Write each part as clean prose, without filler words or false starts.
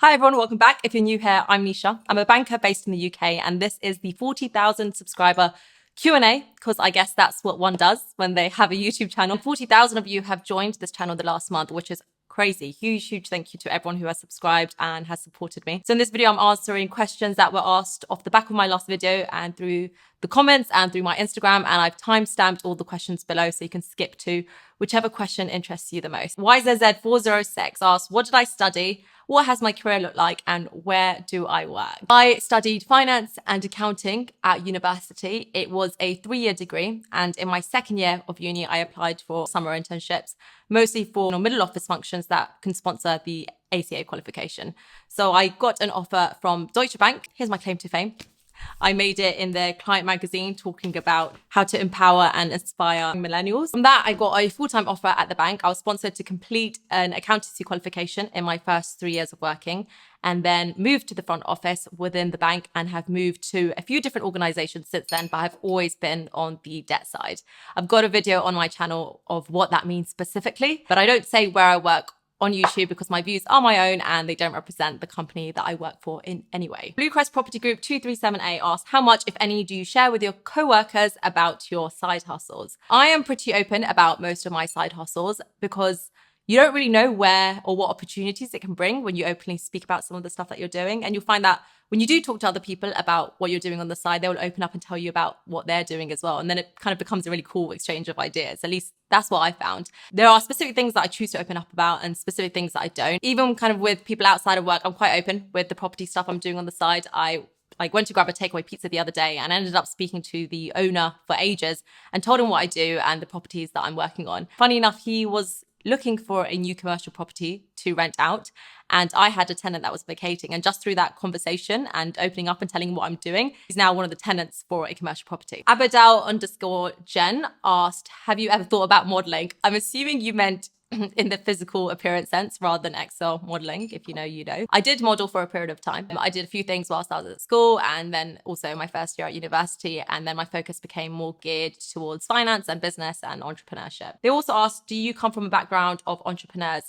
Hi everyone, welcome back. If you're new here, I'm Nisha. I'm a banker based in the UK and this is the 40,000 subscriber Q&A because I guess that's what one does when they have a YouTube channel. 40,000 of you have joined this channel the last month, which is crazy. Huge thank you to everyone who has subscribed and has supported me. So in this video, I'm answering questions that were asked off the back of my last video and through the comments and through my Instagram, and I've timestamped all the questions below so you can skip to whichever question interests you the most. YZZ406 asks, what did I study? What has my career looked like and where do I work? I studied finance and accounting at university. It was a 3-year degree, and in my second year of uni, I applied for summer internships, mostly for middle office functions that can sponsor the ACA qualification. So I got an offer from Deutsche Bank. Here's my claim to fame. I made it in their client magazine talking about how to empower and inspire millennials. From that, I got a full-time offer at the bank. I was sponsored to complete an accountancy qualification in my first 3 years of working, and then moved to the front office within the bank and have moved to a few different organizations since then, but I've always been on the debt side. I've got a video on my channel of what that means specifically, but I don't say where I work on YouTube because my views are my own and they don't represent the company that I work for in any way. Blue Crest Property Group 237A asks, how much, if any, do you share with your co-workers about your side hustles? I am pretty open about most of my side hustles because you don't really know where or what opportunities it can bring when you openly speak about some of the stuff that you're doing. And you'll find that when you do talk to other people about what you're doing on the side, they will open up and tell you about what they're doing as well. And then it kind of becomes a really cool exchange of ideas. At least that's what I found. There are specific things that I choose to open up about and specific things that I don't. Even kind of with people outside of work, I'm quite open with the property stuff I'm doing on the side. I went to grab a takeaway pizza the other day and ended up speaking to the owner for ages and told him what I do and the properties that I'm working on. Funny enough, he was looking for a new commercial property to rent out, and I had a tenant that was vacating, and just through that conversation and opening up and telling him what I'm doing, he's now one of the tenants for a commercial property. Abadal_Jen asked, have you ever thought about modeling? I'm assuming you meant in the physical appearance sense rather than Excel modeling. If you know, you know. I did model for a period of time. I did a few things whilst I was at school and then also my first year at university. And then my focus became more geared towards finance and business and entrepreneurship. They also asked, do you come from a background of entrepreneurs?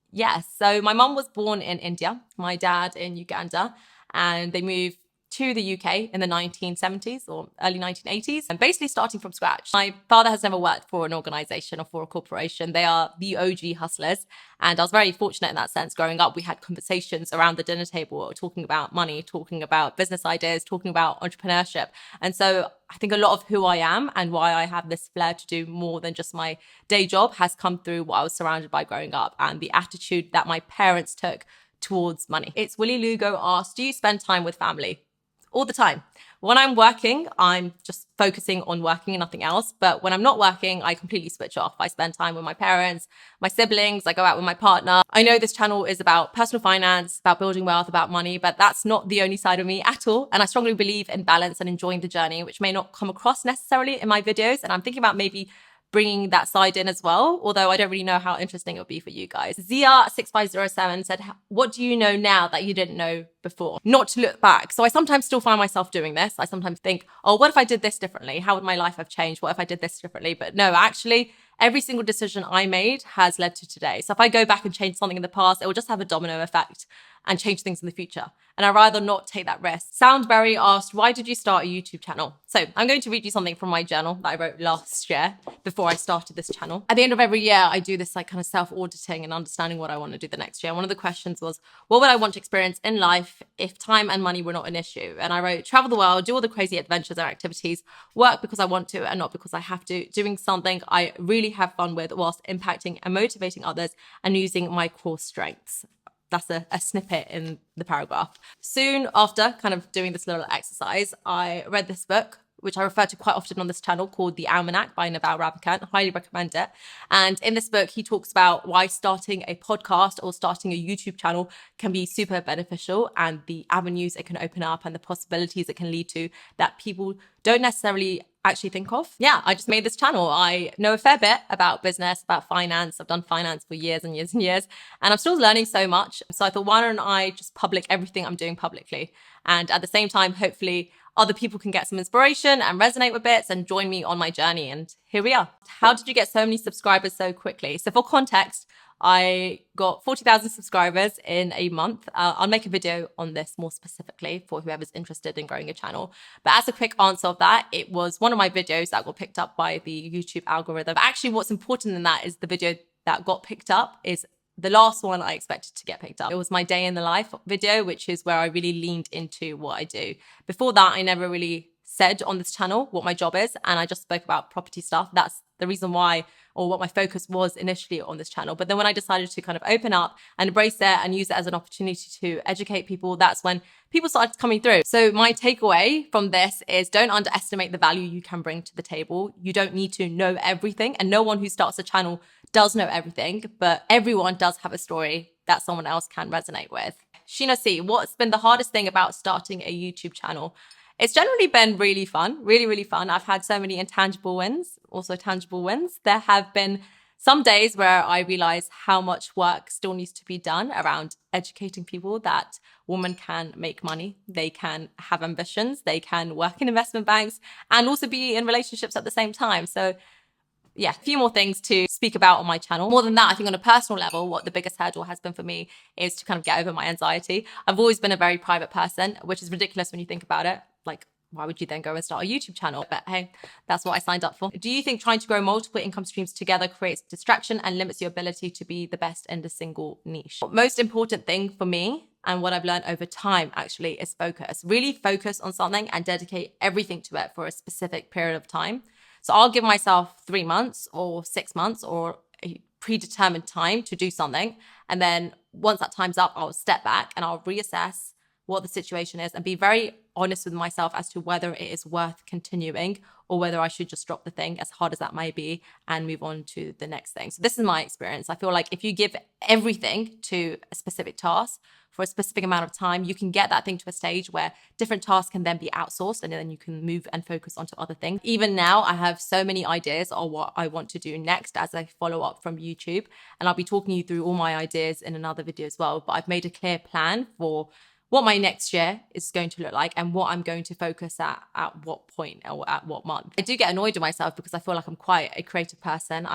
Yes. So my mum was born in India, my dad in Uganda, and they moved to the UK in the 1970s or early 1980s and basically starting from scratch. My father has never worked for an organization or for a corporation. They are the OG hustlers. And I was very fortunate in that sense. Growing up, we had conversations around the dinner table talking about money, talking about business ideas, talking about entrepreneurship. And so I think a lot of who I am and why I have this flair to do more than just my day job has come through what I was surrounded by growing up and the attitude that my parents took towards money. It's Willie Lugo asked, do you spend time with family? All the time. When I'm working, I'm just focusing on working and nothing else. But when I'm not working, I completely switch off. I spend time with my parents, my siblings, I go out with my partner. I know this channel is about personal finance, about building wealth, about money, but that's not the only side of me at all. And I strongly believe in balance and enjoying the journey, which may not come across necessarily in my videos. And I'm thinking about maybe bringing that side in as well, although I don't really know how interesting it would be for you guys. Zia6507 said, what do you know now that you didn't know before? Not to look back. So I sometimes still find myself doing this. I sometimes think, oh, what if I did this differently? How would my life have changed? What if I did this differently? But no, actually, every single decision I made has led to today. So if I go back and change something in the past, it will just have a domino effect and change things in the future. And I'd rather not take that risk. Soundberry asked, why did you start a YouTube channel? So I'm going to read you something from my journal that I wrote last year before I started this channel. At the end of every year, I do this kind of self-auditing and understanding what I want to do the next year. One of the questions was, what would I want to experience in life if time and money were not an issue? And I wrote, travel the world, do all the crazy adventures and activities, work because I want to and not because I have to, doing something I really have fun with whilst impacting and motivating others and using my core strengths. That's a snippet in the paragraph. Soon after kind of doing this little exercise, I read this book, which I refer to quite often on this channel, called The Almanac by Naval Ravikant. Highly recommend it. And in this book, he talks about why starting a podcast or starting a YouTube channel can be super beneficial and the avenues it can open up and the possibilities it can lead to that people don't necessarily actually think of. Yeah, I just made this channel. I know a fair bit about business, about finance. I've done finance for years and years and years, and I'm still learning so much. So I thought, why don't I just public everything I'm doing publicly? And at the same time, hopefully other people can get some inspiration and resonate with bits and join me on my journey. And here we are. How did you get so many subscribers so quickly? So for context, I got 40,000 subscribers in a month. I'll make a video on this more specifically for whoever's interested in growing a channel. But as a quick answer of that, it was one of my videos that got picked up by the YouTube algorithm. But actually, what's important in that is the video that got picked up is the last one I expected to get picked up. It was my day in the life video, which is where I really leaned into what I do. Before that, I never really said on this channel what my job is, and I just spoke about property stuff. That's the reason why, or what my focus was initially on this channel. But then when I decided to kind of open up and embrace it and use it as an opportunity to educate people, that's when people started coming through. So my takeaway from this is don't underestimate the value you can bring to the table. You don't need to know everything, and no one who starts a channel does know everything, but everyone does have a story that someone else can resonate with. Sheena C, what's been the hardest thing about starting a YouTube channel? It's generally been really fun, really, really fun. I've had so many intangible wins, also tangible wins. There have been some days where I realize how much work still needs to be done around educating people that women can make money, they can have ambitions, they can work in investment banks and also be in relationships at the same time. So yeah, a few more things to speak about on my channel. More than that, I think on a personal level, what the biggest hurdle has been for me is to kind of get over my anxiety. I've always been a very private person, which is ridiculous when you think about it. Like, why would you then go and start a YouTube channel? But hey, that's what I signed up for. Do you think trying to grow multiple income streams together creates distraction and limits your ability to be the best in a single niche? Most important thing for me, and what I've learned over time actually, is focus. Really focus on something and dedicate everything to it for a specific period of time. So I'll give myself 3 months or 6 months or a predetermined time to do something. And then once that time's up, I'll step back and I'll reassess what the situation is and be very honest with myself as to whether it is worth continuing or whether I should just drop the thing, as hard as that may be, and move on to the next thing. So this is my experience. I feel like if you give everything to a specific task for a specific amount of time, you can get that thing to a stage where different tasks can then be outsourced and then you can move and focus onto other things. Even now, I have so many ideas on what I want to do next as a follow up from YouTube. And I'll be talking you through all my ideas in another video as well. But I've made a clear plan for what my next year is going to look like and what I'm going to focus at what point or at what month. I do get annoyed with myself because I feel like I'm quite a creative person.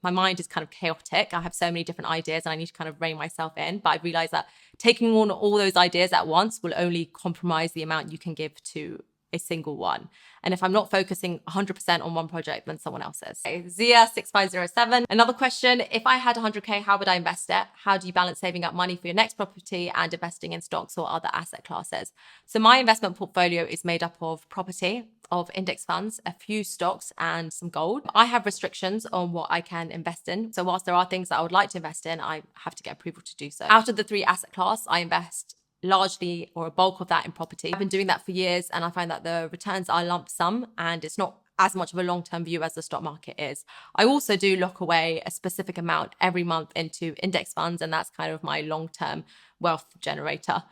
My mind is kind of chaotic. I have so many different ideas and I need to kind of rein myself in. But I realize that taking on all those ideas at once will only compromise the amount you can give to a single one. And if I'm not focusing 100% on one project, then someone else is. Okay, Zia6507, another question. If I had 100K, how would I invest it? How do you balance saving up money for your next property and investing in stocks or other asset classes? So my investment portfolio is made up of property, of index funds, a few stocks and some gold. I have restrictions on what I can invest in. So whilst there are things that I would like to invest in, I have to get approval to do so. Out of the 3 asset class, I invest largely or a bulk of that in property. I've been doing that for years and I find that the returns are lump sum and it's not as much of a long-term view as the stock market is. I also do lock away a specific amount every month into index funds, and that's kind of my long-term wealth generator.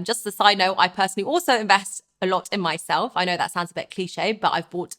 Just a side note, I personally also invest a lot in myself. I know that sounds a bit cliche, but I've bought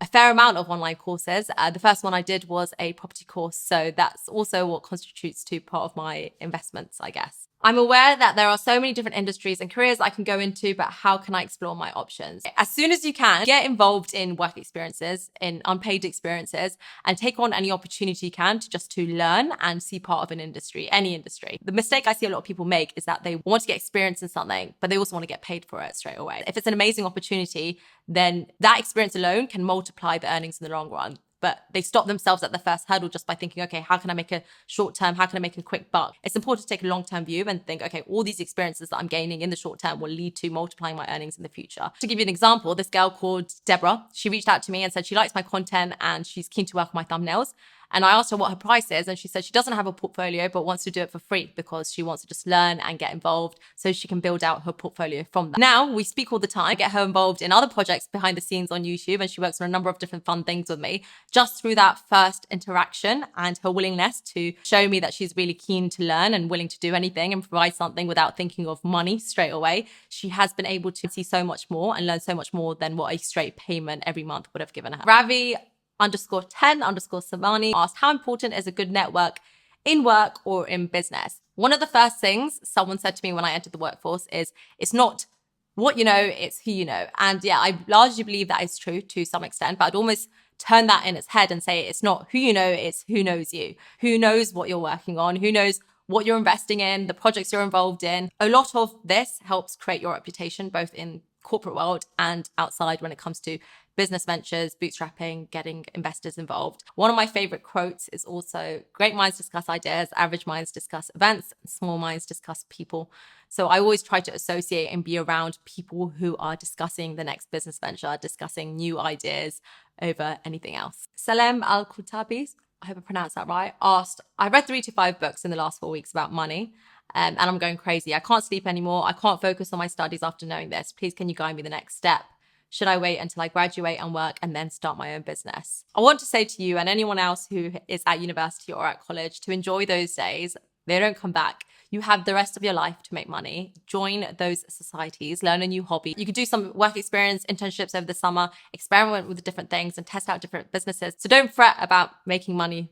a fair amount of online courses. The first one I did was a property course. So that's also what constitutes to part of my investments, I guess. I'm aware that there are so many different industries and careers I can go into, but how can I explore my options? As soon as you can, get involved in work experiences, in unpaid experiences, and take on any opportunity you can to learn and see part of an industry, any industry. The mistake I see a lot of people make is that they want to get experience in something, but they also want to get paid for it straight away. If it's an amazing opportunity, then that experience alone can multiply the earnings in the long run. But they stop themselves at the first hurdle just by thinking, okay, how can I make a short term? How can I make a quick buck? It's important to take a long-term view and think, okay, all these experiences that I'm gaining in the short term will lead to multiplying my earnings in the future. To give you an example, this girl called Deborah, she reached out to me and said she likes my content and she's keen to work on my thumbnails. And I asked her what her price is, and she said she doesn't have a portfolio, but wants to do it for free because she wants to just learn and get involved so she can build out her portfolio from that. Now, we speak all the time, get her involved in other projects behind the scenes on YouTube, and she works on a number of different fun things with me. Just through that first interaction and her willingness to show me that she's really keen to learn and willing to do anything and provide something without thinking of money straight away, she has been able to see so much more and learn so much more than what a straight payment every month would have given her. Ravi _10 _ asked, how important is a good network in work or in business? One of the first things someone said to me when I entered the workforce is, it's not what you know, it's who you know. And yeah, I largely believe that is true to some extent, but I'd almost turn that in its head and say, it's not who you know, it's who knows you, who knows what you're working on, who knows what you're investing in, the projects you're involved in. A lot of this helps create your reputation, both in corporate world and outside when it comes to business ventures, bootstrapping, getting investors involved. One of my favorite quotes is also, great minds discuss ideas, average minds discuss events, small minds discuss people. So I always try to associate and be around people who are discussing the next business venture, discussing new ideas over anything else. Salem Al-Kutabi, I hope I pronounced that right, asked, I read 3 to 5 books in the last 4 weeks about money. And I'm going crazy. I can't sleep anymore. I can't focus on my studies after knowing this. Please, can you guide me the next step? Should I wait until I graduate and work and then start my own business? I want to say to you and anyone else who is at university or at college to enjoy those days. They don't come back. You have the rest of your life to make money. Join those societies, learn a new hobby. You can do some work experience, internships over the summer, experiment with different things and test out different businesses. So don't fret about making money.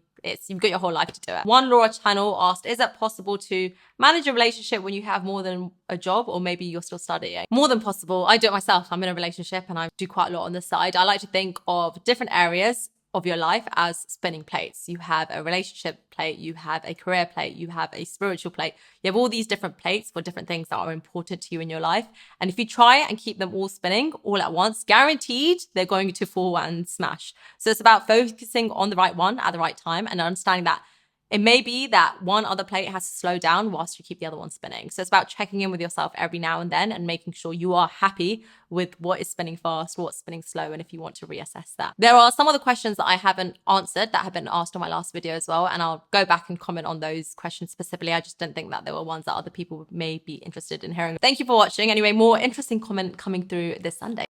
You've got your whole life to do it. One Laura Channel asked, is it possible to manage a relationship when you have more than a job, or maybe you're still studying? More than possible. I do it myself. I'm in a relationship and I do quite a lot on the side. I like to think of different areas of your life as spinning plates. You have a relationship plate, you have a career plate, you have a spiritual plate. You have all these different plates for different things that are important to you in your life. And if you try and keep them all spinning all at once, guaranteed they're going to fall and smash. So it's about focusing on the right one at the right time and understanding that it may be that one other plate has to slow down whilst you keep the other one spinning. So it's about checking in with yourself every now and then and making sure you are happy with what is spinning fast, what's spinning slow, and if you want to reassess that. There are some other questions that I haven't answered that have been asked on my last video as well, and I'll go back and comment on those questions specifically. I just didn't think that there were ones that other people may be interested in hearing. Thank you for watching. Anyway, more interesting comment coming through this Sunday.